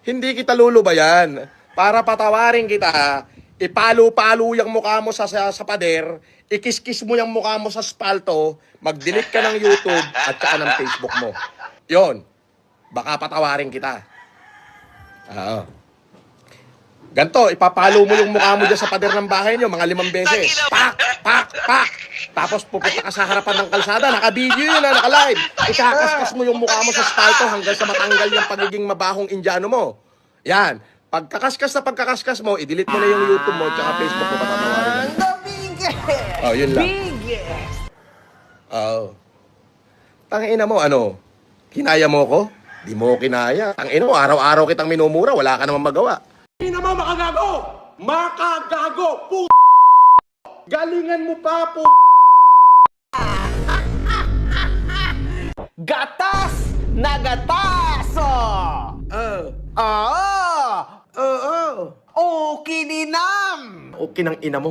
Hindi kita lulubayan. Para patawarin kita, ipalo-palo yung mukha mo sa pader, ikis-kis mo yung mukha mo sa spalto, mag-delete ka ng YouTube at saka ng Facebook mo. Yon. Baka patawarin kita. Oo. Ganto, ipapalo mo yung mukha mo dyan sa pader ng bahay nyo, mga 5 beses. Pak! Pak! Pak! Tapos pupunta ka sa harapan ng kalsada, naka-video yun, naka-live. Ikakaskas mo yung mukha mo sa spalto hanggang sa matanggal yung pagiging mabahong Indiano mo. Yan. Pagkakaskas mo, i-delete mo na yung YouTube mo, tsaka Facebook mo, patatawarin mo. The biggest! Oh, yun lang. Biggest! Oo. Tangina mo, ano? Kinaya mo ko? Di mo kinaya. Tangina mo, araw-araw kitang minumura, wala ka namang magawa. Tangina mo, makagago! Makagago! Galingan mo pa, Gatas na gatas! Oo! Oo. O kininam! Okay ng ina mo.